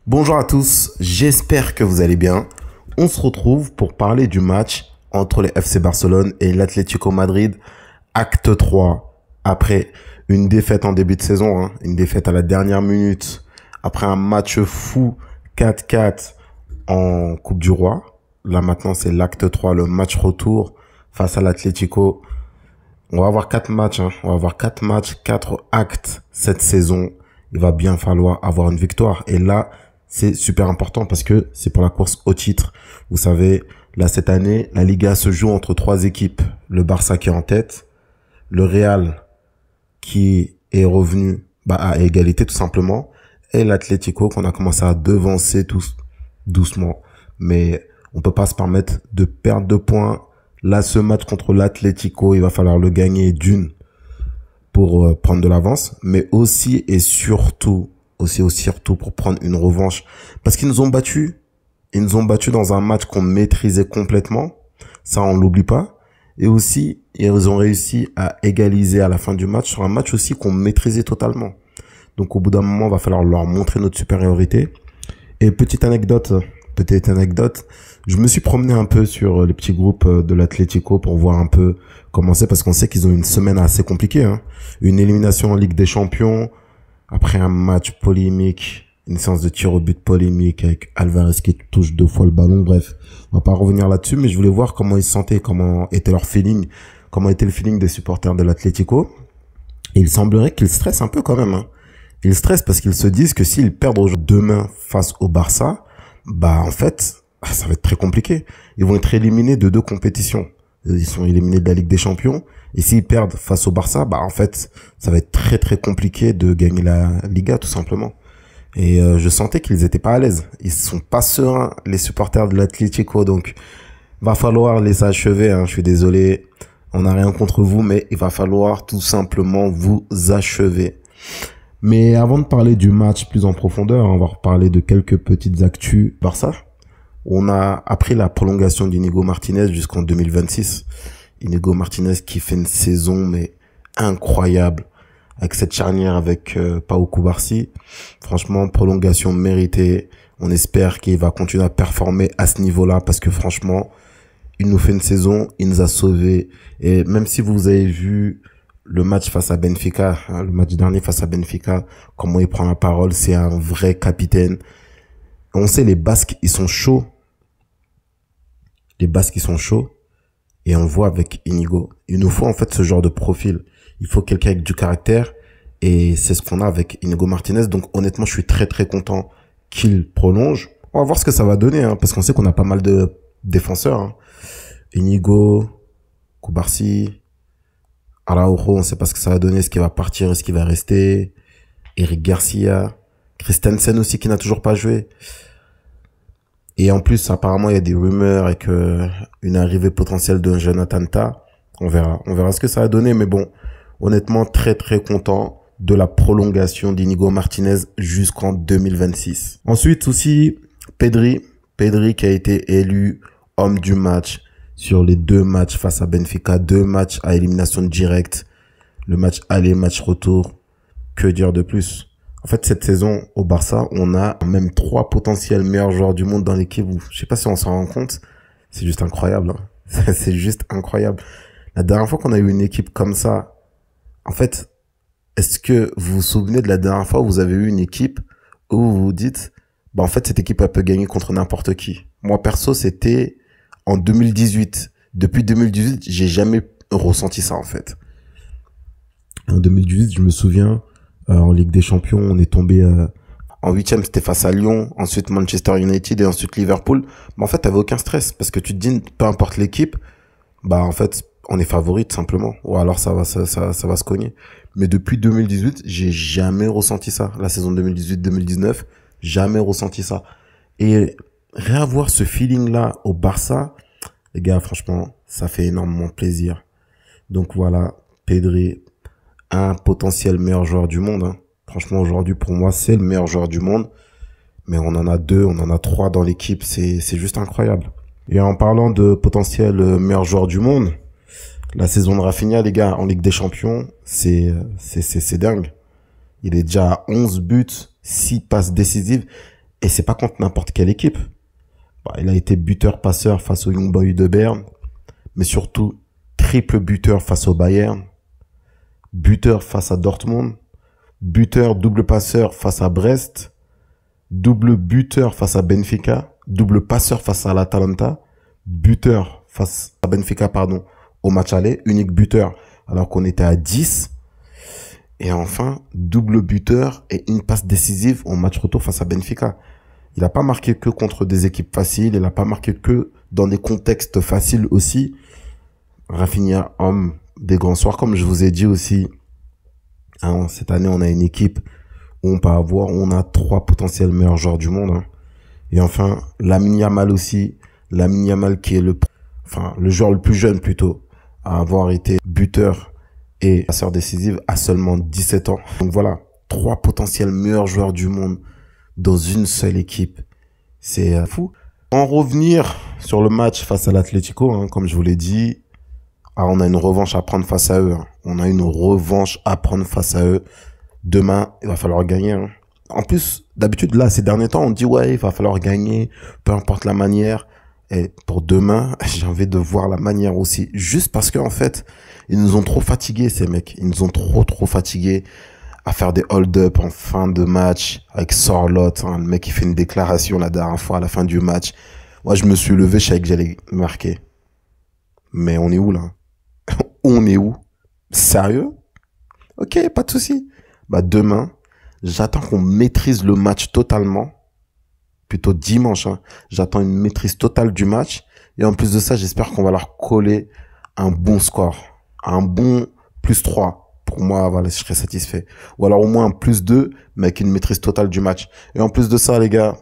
Bonjour à tous, j'espère que vous allez bien. On se retrouve pour parler du match entre les FC Barcelone et l'Atlético Madrid, acte 3, après une défaite en début de saison, une défaite à la dernière minute, après un match fou 4-4 en Coupe du Roi. Là maintenant c'est l'acte 3, le match retour face à l'Atlético. On va avoir 4 matchs, on va avoir 4 matchs, 4 actes cette saison. Il va bien falloir avoir une victoire. Et là, c'est super important parce que c'est pour la course au titre. Vous savez, là, cette année, la Liga se joue entre 3 équipes. Le Barça qui est en tête, le Real qui est revenu à égalité tout simplement, et l'Atlético qu'on a commencé à devancer tous doucement. Mais on peut pas se permettre de perdre de points. Là, ce match contre l'Atlético, il va falloir le gagner d'une pour prendre de l'avance, mais aussi et surtout pour prendre une revanche. Parce qu'ils nous ont battus. Ils nous ont battus dans un match qu'on maîtrisait complètement. Ça, on l'oublie pas. Et aussi, ils ont réussi à égaliser à la fin du match sur un match aussi qu'on maîtrisait totalement. Donc, au bout d'un moment, il va falloir leur montrer notre supériorité. Et petite anecdote, je me suis promené un peu sur les petits groupes de l'Atlético pour voir un peu comment c'est, parce qu'on sait qu'ils ont une semaine assez compliquée, Une élimination en Ligue des Champions, après un match polémique, une séance de tir au but polémique avec Alvarez qui touche 2 fois le ballon. Bref, on va pas revenir là-dessus, mais je voulais voir comment ils se sentaient, comment était leur feeling, comment était le feeling des supporters de l'Atlético. Et il semblerait qu'ils stressent un peu quand même, Ils stressent parce qu'ils se disent que s'ils perdent demain face au Barça, en fait, ça va être très compliqué. Ils vont être éliminés de 2 compétitions. Ils sont éliminés de la Ligue des Champions. Et s'ils perdent face au Barça, en fait, ça va être très très compliqué de gagner la Liga, tout simplement. Et je sentais qu'ils étaient pas à l'aise. Ils sont pas sereins, les supporters de l'Atlético. Donc, va falloir les achever. Je suis désolé, on n'a rien contre vous, mais il va falloir tout simplement vous achever. Mais avant de parler du match plus en profondeur, on va reparler de quelques petites actus Barça. On a appris la prolongation d'Inigo Martinez jusqu'en 2026. Inigo Martinez qui fait une saison mais incroyable avec cette charnière avec Pau Cubarsí. Franchement, prolongation méritée. On espère qu'il va continuer à performer à ce niveau-là parce que franchement, il nous fait une saison, il nous a sauvés. Et même si vous avez vu le match face à Benfica, le match dernier face à Benfica, comment il prend la parole, c'est un vrai capitaine. On sait, les Basques, ils sont chauds. Les Basques, ils sont chauds. Et on le voit avec Inigo. Il nous faut en fait ce genre de profil. Il faut quelqu'un avec du caractère. Et c'est ce qu'on a avec Inigo Martinez. Donc honnêtement, je suis très très content qu'il prolonge. On va voir ce que ça va donner, parce qu'on sait qu'on a pas mal de défenseurs. Inigo, Cubarsí, Araujo, on sait pas ce que ça va donner, est-ce qu'il va partir, est-ce qu'il va rester. Eric Garcia, Christensen aussi qui n'a toujours pas joué. Et en plus, apparemment, il y a des rumeurs avec une arrivée potentielle de Jonathan Tah. On verra ce que ça va donner. Mais bon, honnêtement, très très content de la prolongation d'Inigo Martinez jusqu'en 2026. Ensuite aussi, Pedri qui a été élu homme du match sur les 2 matchs face à Benfica, 2 matchs à élimination directe, le match aller, match retour. Que dire de plus? En fait, cette saison, au Barça, on a même 3 potentiels meilleurs joueurs du monde dans l'équipe. Je sais pas si on s'en rend compte. C'est juste incroyable, C'est juste incroyable. La dernière fois qu'on a eu une équipe comme ça, en fait, est-ce que vous vous souvenez de la dernière fois où vous avez eu une équipe où vous vous dites, en fait, cette équipe, elle peut gagner contre n'importe qui? Moi, perso, c'était en 2018. Depuis 2018, j'ai jamais ressenti ça, en fait. En 2018, je me souviens, en Ligue des Champions, on est tombé en 8e, c'était face à Lyon, ensuite Manchester United et ensuite Liverpool. En fait, t'avais aucun stress parce que tu te dis, peu importe l'équipe, en fait, on est favori tout simplement. Ou alors ça va se cogner. Mais depuis 2018, j'ai jamais ressenti ça. La saison 2018-2019, jamais ressenti ça. Et réavoir ce feeling-là au Barça, les gars, franchement, ça fait énormément plaisir. Donc voilà, Pedri, un potentiel meilleur joueur du monde. Franchement, aujourd'hui, pour moi, c'est le meilleur joueur du monde. Mais on en a 2, on en a 3 dans l'équipe. C'est juste incroyable. Et en parlant de potentiel meilleur joueur du monde, la saison de Rafinha, les gars, en Ligue des Champions, c'est dingue. Il est déjà à 11 buts, 6 passes décisives. Et c'est pas contre n'importe quelle équipe. Bah, il a été buteur-passeur face au Young Boys de Berne, mais surtout triple buteur face au Bayern, buteur face à Dortmund, buteur double passeur face à Brest, double buteur face à Benfica, double passeur face à l'Atalanta, buteur face à Benfica, pardon, au match aller, unique buteur alors qu'on était à 10. Et enfin, double buteur et une passe décisive au match retour face à Benfica. Il n'a pas marqué que contre des équipes faciles, il n'a pas marqué que dans des contextes faciles aussi. Rafinha, homme des grands soirs, comme je vous ai dit aussi. Hein, cette année, on a une équipe où on a 3 potentiels meilleurs joueurs du monde. Hein. Et enfin, Lamine Yamal aussi. Lamine Yamal qui est le joueur le plus jeune plutôt à avoir été buteur et passeur décisif à seulement 17 ans. Donc voilà, 3 potentiels meilleurs joueurs du monde dans une seule équipe. C'est fou. En revenir sur le match face à l'Atlético, hein, comme je vous l'ai dit, on a une revanche à prendre face à eux. Hein. On a une revanche à prendre face à eux. Demain, il va falloir gagner. Hein. En plus, d'habitude, là, ces derniers temps, on dit, ouais, il va falloir gagner, peu importe la manière. Et pour demain, j'ai envie de voir la manière aussi. Juste parce qu'en fait, ils nous ont trop fatigués, ces mecs. Ils nous ont trop fatigués à faire des hold-up en fin de match avec Sorloth. Hein. Le mec, il fait une déclaration la dernière fois à la fin du match. Moi, je me suis levé, je savais que j'allais marquer. Mais on est où, là? On est où? Sérieux? Ok, pas de souci. Bah, demain, j'attends qu'on maîtrise le match totalement. Plutôt dimanche, hein. J'attends une maîtrise totale du match. Et en plus de ça, j'espère qu'on va leur coller un bon score. Un bon +3. Pour moi, voilà, je serais satisfait. Ou alors au moins un +2, mais avec une maîtrise totale du match. Et en plus de ça, les gars,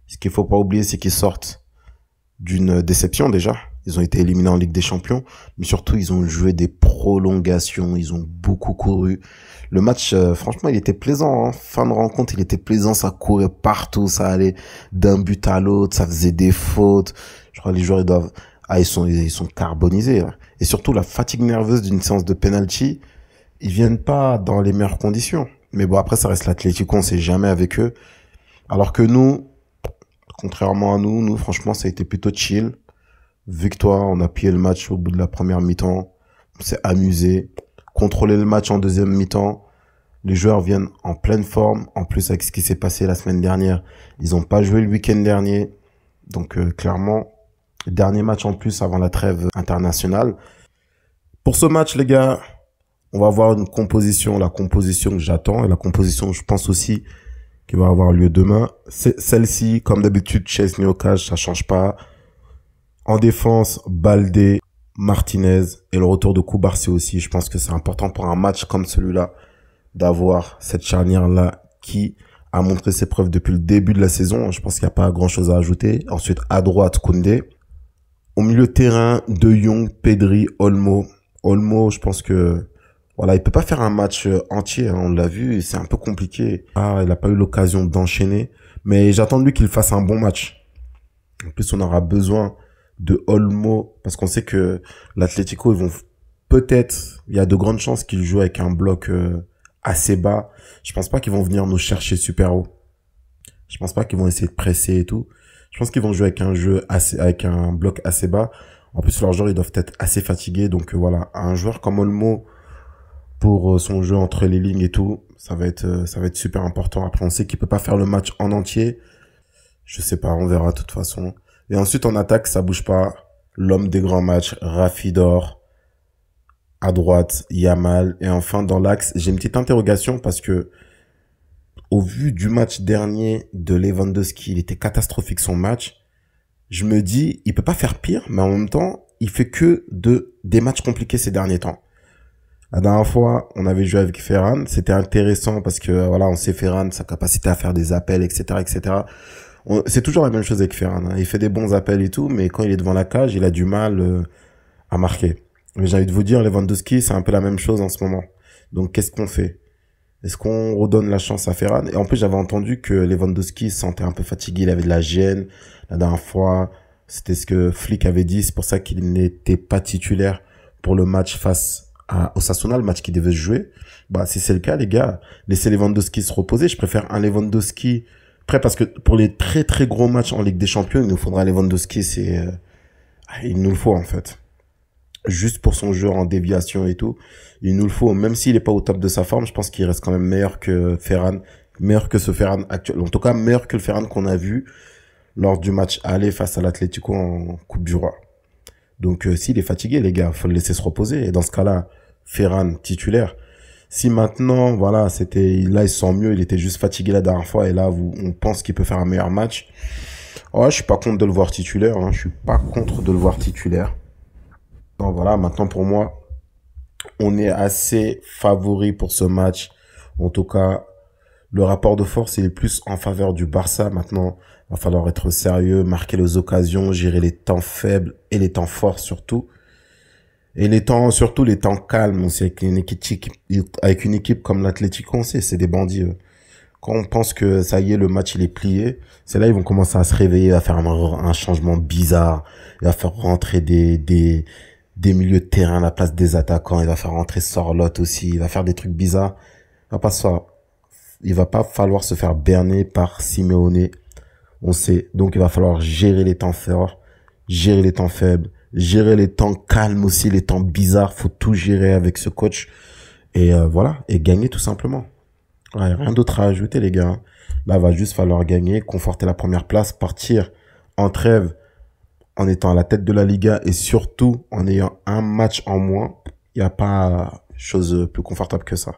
ce qu'il faut pas oublier, c'est qu'ils sortent d'une déception déjà. Ils ont été éliminés en Ligue des Champions, mais surtout, ils ont joué des prolongations, ils ont beaucoup couru. Le match, franchement, il était plaisant. Hein. Fin de rencontre, il était plaisant, ça courait partout, ça allait d'un but à l'autre, ça faisait des fautes. Je crois que les joueurs, ils sont carbonisés. Là. Et surtout, la fatigue nerveuse d'une séance de penalty, ils viennent pas dans les meilleures conditions. Mais bon, après, ça reste l'Atlético, on sait jamais avec eux. Alors que nous, contrairement à nous, franchement, ça a été plutôt chill. Victoire, on a plié le match au bout de la première mi-temps. On s'est amusé. Contrôler le match en deuxième mi-temps. Les joueurs viennent en pleine forme. En plus, avec ce qui s'est passé la semaine dernière, ils n'ont pas joué le week-end dernier. Donc, clairement, dernier match en plus avant la trêve internationale. Pour ce match, les gars, on va avoir une composition, la composition que j'attends et la composition, je pense aussi, qui va avoir lieu demain. C'est celle-ci, comme d'habitude, Chesney au cage, ça change pas. En défense, Baldé, Martinez et le retour de Koubarsi aussi. Je pense que c'est important pour un match comme celui-là d'avoir cette charnière-là qui a montré ses preuves depuis le début de la saison. Je pense qu'il n'y a pas grand-chose à ajouter. Ensuite, à droite, Koundé. Au milieu de terrain, De Jong, Pedri, Olmo. Olmo, je pense que voilà, il peut pas faire un match entier. Hein, on l'a vu, c'est un peu compliqué. Il n'a pas eu l'occasion d'enchaîner. Mais j'attends de lui qu'il fasse un bon match. En plus, on aura besoin de Olmo, parce qu'on sait que l'Atlético, ils vont peut-être, il y a de grandes chances qu'ils jouent avec un bloc assez bas. Je pense pas qu'ils vont venir nous chercher super haut. Je pense pas qu'ils vont essayer de presser et tout. Je pense qu'ils vont jouer avec un bloc assez bas. En plus, leurs joueurs, ils doivent être assez fatigués. Donc voilà, un joueur comme Olmo, pour son jeu entre les lignes et tout, ça va être super important. Après, on sait qu'il peut pas faire le match en entier. Je sais pas, on verra de toute façon. Et ensuite, en attaque, ça bouge pas. L'homme des grands matchs, Rafidor. À droite, Yamal. Et enfin, dans l'axe, j'ai une petite interrogation parce que, au vu du match dernier de Lewandowski, il était catastrophique son match. Je me dis, il peut pas faire pire, mais en même temps, il fait que des matchs compliqués ces derniers temps. La dernière fois, on avait joué avec Ferran. C'était intéressant parce que, voilà, on sait Ferran, sa capacité à faire des appels, etc., etc. C'est toujours la même chose avec Ferran. Hein. Il fait des bons appels et tout, mais quand il est devant la cage, il a du mal à marquer. Mais j'ai envie de vous dire, Lewandowski, c'est un peu la même chose en ce moment. Donc, qu'est-ce qu'on fait? Est-ce qu'on redonne la chance à Ferran? Et en plus, j'avais entendu que Lewandowski se sentait un peu fatigué, il avait de la gêne. La dernière fois, c'était ce que Flick avait dit, c'est pour ça qu'il n'était pas titulaire pour le match face à Osasuna, le match qui devait se jouer. Bah, si c'est le cas, les gars, laissez Lewandowski se reposer. Je préfère un Lewandowski Après, parce que pour les très très gros matchs en Ligue des Champions, il nous faudra Lewandowski, il nous le faut en fait. Juste pour son jeu en déviation et tout, il nous le faut. Même s'il est pas au top de sa forme, je pense qu'il reste quand même meilleur que Ferran, meilleur que ce Ferran actuel. En tout cas, meilleur que le Ferran qu'on a vu lors du match aller face à l'Atlético en Coupe du Roi. Donc, s'il est fatigué, les gars, faut le laisser se reposer. Et dans ce cas-là, Ferran titulaire. Si maintenant, voilà, là, il se sent mieux, il était juste fatigué la dernière fois, et là, on pense qu'il peut faire un meilleur match. Ouais, je suis pas contre de le voir titulaire, hein. Je suis pas contre de le voir titulaire. Donc voilà, maintenant pour moi, on est assez favori pour ce match. En tout cas, le rapport de force est plus en faveur du Barça. Maintenant, il va falloir être sérieux, marquer les occasions, gérer les temps faibles et les temps forts surtout. Et surtout les temps calmes aussi, avec une équipe comme l'Atlético, on sait, c'est des bandits, eux. Quand on pense que ça y est, le match il est plié, c'est là ils vont commencer à se réveiller, à faire un changement bizarre, et à faire rentrer des milieux de terrain à la place des attaquants, il va faire rentrer Sorloth aussi, il va faire des trucs bizarres. Il va pas falloir se faire berner par Simeone, on sait. Donc il va falloir gérer les temps forts, gérer les temps faibles, gérer les temps calmes aussi, les temps bizarres, faut tout gérer avec ce coach. Et voilà, et gagner tout simplement. Ouais, rien d'autre à ajouter, les gars. Là, va juste falloir gagner, conforter la première place, partir en trêve en étant à la tête de la Liga et surtout en ayant un match en moins. Il n'y a pas chose plus confortable que ça.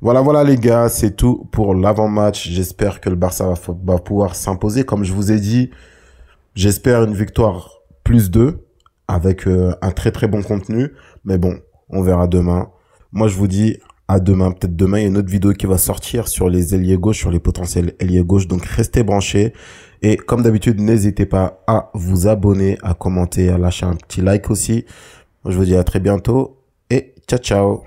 Voilà, les gars, c'est tout pour l'avant-match. J'espère que le Barça va pouvoir s'imposer. Comme je vous ai dit, j'espère une victoire +2 avec un très très bon contenu. Mais bon, on verra demain. Moi, je vous dis à demain. Peut-être demain, il y a une autre vidéo qui va sortir sur les ailiers gauche, sur les potentiels ailiers gauche. Donc, restez branchés. Et comme d'habitude, n'hésitez pas à vous abonner, à commenter, à lâcher un petit like aussi. Moi, je vous dis à très bientôt et ciao, ciao.